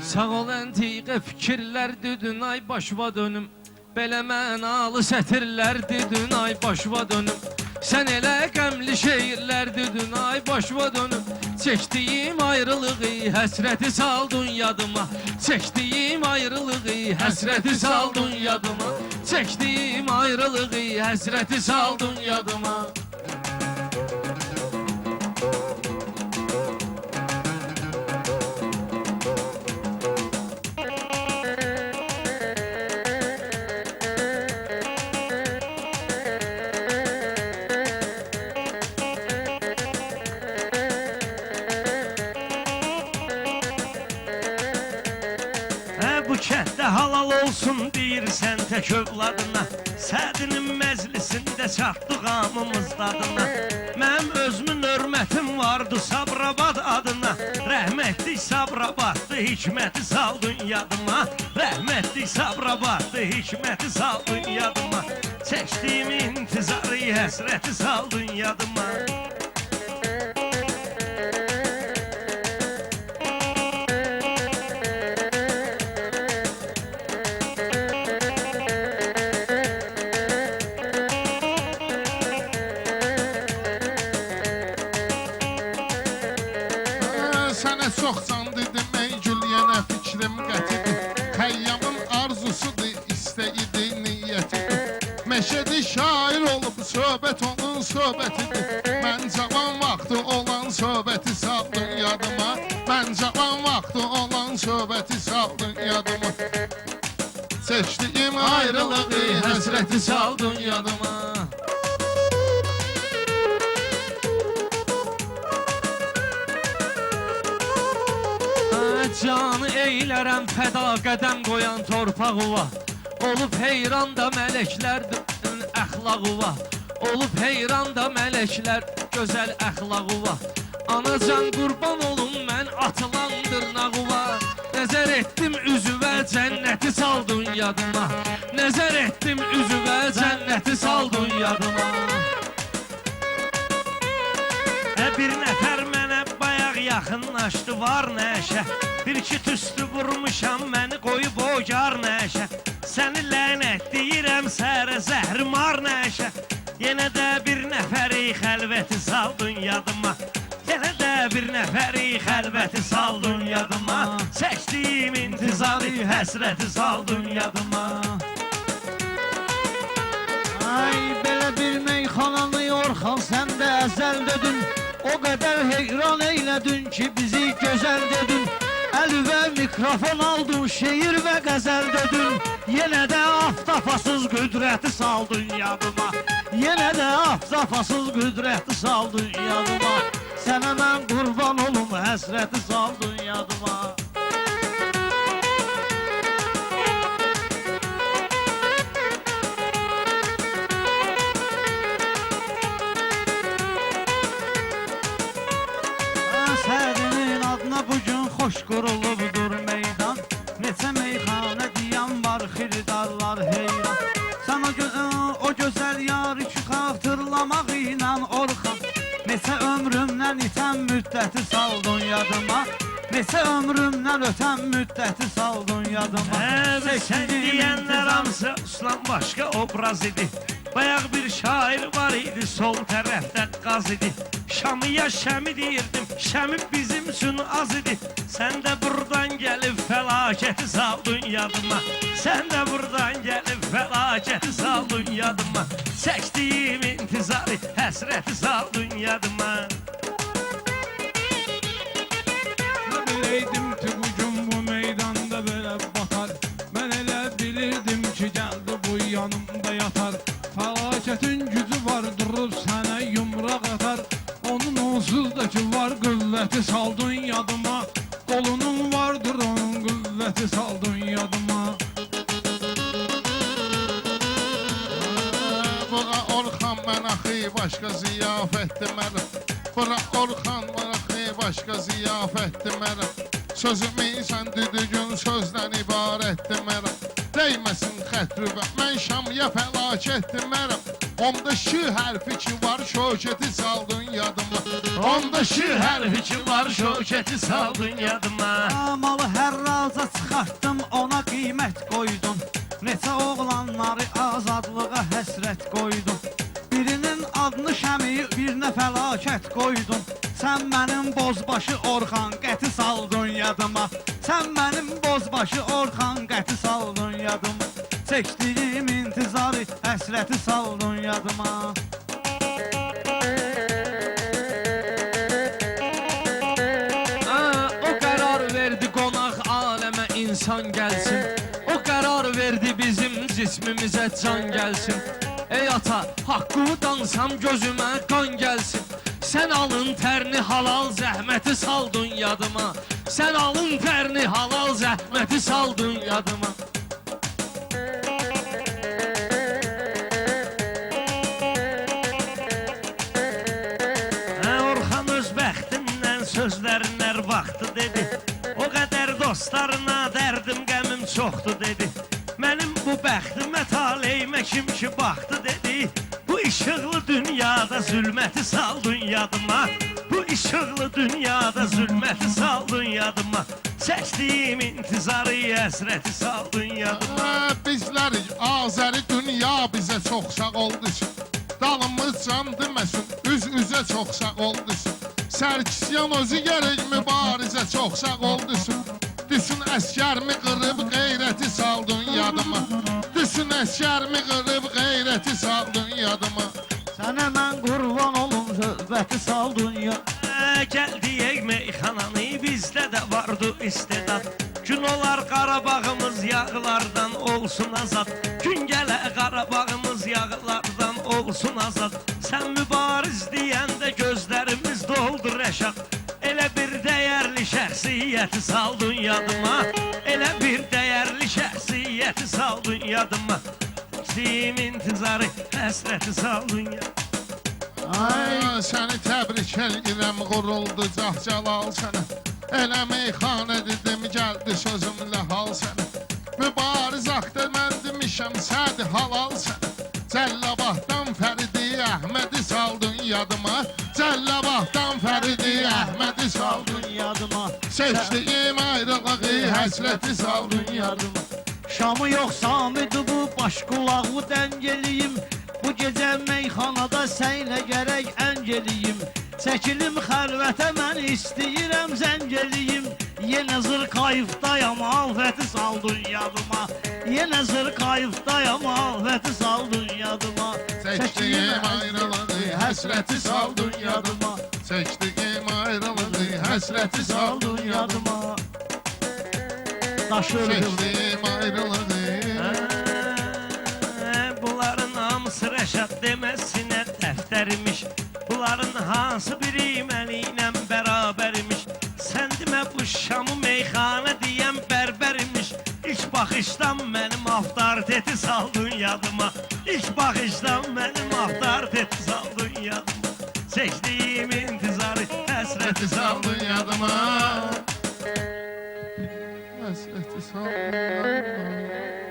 Sağ ol əntiqə fikirlərdi dün ay başıma dönüm. Belə mənalı sətirlərdi dün ay başıma dönüm. Sən elə qəmli şeirlərdi dün ay başıma dönüm. Çəkdiyim ayrılığı, həsrəti saldın yadıma. Çəkdiyim ayrılığı, həsrəti saldın yadıma. Çəkdiyim ayrılığı, həsrəti saldın yadıma. Bu kənddə halal olsun deyirsən tək övladına. Sədinin məclisində çatdı qamımız dadına. Mənim özümün hörmətim vardı Sabrabad adına. Rəhmətlik Sabrabaddı, hikməti saldın yadıma. Rəhmətlik Sabrabaddı, hikməti saldın yadıma. Çəkdiyim intizarı, həsrəti saldın yadıma. Sənə çox can dedim ey gül, yenə fikrim qətidir. Xəyyamın arzusudur, istəyidir, niyyətidir. Məşədi şair olub, söhbət onun söhbətidir. Mən cavan vaxtı olan söhbəti saldın yadıma. Mən cavan vaxtı olan söhbəti saldın yadıma. Çəkdiyim ayrılığı, həsrəti saldın yadıma. Canı eylərəm fəda, qədəm qoyan torpağıva. Olub heyran da mələklərdir əxlaqıva. Olub heyran da mələklər gözəl əxlaqıva. Anacan qurban olum mən atılan dırnağıva. Nəzər etdim üzüvə, cənnəti saldın yadıma. Nəzər etdim üzüvə, cənnəti saldın yadıma. Bir nəfər mənə bayaq yaxınlaşdı, var nəşə. Bir iki tüstü vurmuşam, məni qoyub ocar nəşə. Səni lənət deyirəm, sərə zəhrimar nəşə. Yenə də bir nəfəri xəlvəti saldın yadıma. Yenə də bir nəfəri xəlvəti saldın yadıma. Çəkdiyim intizarı, həsrəti saldın yadıma. Ay belə bir meyxananı Orxan sən də əzəl dedin. O qədər heyran eylədin ki bizi gözəl dedin. Əl və mikrofon aldın, şeir və qəzəl dedin. Yenə də aftafasız qüdrəti saldın yadıma. Yenə də aftafasız qüdrəti saldın yadıma. Sənə mən qurban olum, həsrəti saldın yadıma. Sədinin adına bugün xoş qurulubdur meydan. Neçə meyxanə deyən var, xiridarlar heyran. Sən o gözəl yarı ki xatırlamaq ilə Orxan. Neçə ömrümdən itən müddəti saldın yadıma. Neçə ömrümdən ötən müddəti saldın yadıma. Sən deyənlər hamısı Uslan başqa obraz idi. Bayaq bir şair var idi, sol tərəfdə qaz idi. Şamıya şəmi deyirdim, şəmi bizim üçün az idi. Sən də buradan gəlib fəlakəti saldın yadıma. Sən də buradan gəlib fəlakəti saldın yadıma. Çəkdiyim intizarı, həsrəti saldın yadıma. Nə biləydim ki bugün bu meydanda belə batar. Mən elə bilirdim ki gəldi bu yanımda yatar. Fəlakətin gücü var, durub sənə yumraq atar. Onun onsuz da ki var qüvvəti saldın yadıma. Qolunun vardır onun qüvvəti saldın yadıma. Bura Orxan mən axı başqa ziyafət demərəm. Bura Orxan mən axı başqa ziyafət demərəm. Sözümü sən düdügün sözdən ibarət demərəm. Dəyməsin xətrüvə, mən Şamya fəlakət demərəm. Onda şi hərfi ki var, şökəti saldın yadıma. Onda şi hərfi ki var, şökəti saldın yadıma. Malı hər raza fəlakət qoydun. Sən mənim bozbaşı Orxan qəti saldın yadıma. Sən mənim bozbaşı Orxan qəti saldın yadıma. Çəkdiyim intizarı, həsrəti saldın yadıma. O qərar verdi qonaq aləmə insan gəlsin. O qərar verdi bizim cismimizə can gəlsin. Ey ata, haqqımı dansam gözümə qan gəlsin. Sən alın tərini halal zəhməti saldın yadıma. Sən alın tərini halal zəhməti saldın yadıma. Orxan öz bəxtindən sözlərlər vaxtı dedi. O qədər dostlarına dərdim qəmim çoxdu dedi. Mənim bu bəxtimə taleyimə kim ki baxdı dedi. Bu işıqlı dünyada zülməti saldın yadıma. Bu işıqlı dünyada zülməti saldın yadıma. Çəkdiyim intizarı, həsrəti saldın yadıma. Bizlərik Azəri dünya bizə çox sağ oldusun. Dalımız can deməsin, üz-üzə çox sağ oldusun. Sərkisyan özü gərək mübarizə çox sağ oldusun. Düşün əskərmi qırıb qeyrəti saldın yadıma. Düşün əskərmi qırıb qeyrəti saldın yadıma. Sənə mən qurban olum söhbəti saldın ya. Gəl deyək meyxananı, bizdə də vardı istedad. Gün olar Qarabağımız yağlardan olsun azad. Gün gələ Qarabağımız yağlardan olsun azad. Sən mübariz deyəndə gözlərimiz doldu rəşad. Elə bir dəyərli şəxsiyyəti saldın yadıma. Elə bir dəyərli şəxsiyyəti saldın yadıma. Çəkdiyim intizarı, həsrəti saldın yadıma. Səni təbrik edirəm, quruldu cah-calal sənə. Elə meyxanə dedim, gəldi sözümlə hal sənə. Mübariz axtır, mən demişəm, sədi halal sənə. Cəllabaddan Fəridi Əhmədi saldın yadıma. Cəllabaddan Fəridi Əhmədi saldın yadıma. Seçdiyim ayrılığı, həsrəti saldın yadıma. Şamı yox Samidı bu, baş qulağı dəngeliyim. Bu gecə meyxanada səylə gərək əngeliyim. Çəkilim xəlvətə, mən istəyirəm zəngeliyim. Yenə zırqayıfdayam, alfəti saldın yadıma. Yenə zırqayıfdayam, alfəti saldın yadıma. Çəkdiyim ayrılığı, həsrəti saldın yadıma. Çəkdiyim ayrılığı, həsrəti saldın yadıma. Daşı öldüm. Çəkdiyim ayrılığı. Bunların hamısı Rəşad deməsinə dəftərimiş. Bunların hansı biri mənimlə bərabərmiş. Sən demə bu Şamı meyxanə deyən bərbərmiş. İlk baxışdan mənim avtoriteti saldın yadıma. İlk baxışdan mənim avtoriteti saldın yadıma. Çəkdiyim intizarı, həsrəti saldın yadıma. Həsrəti saldın yadıma.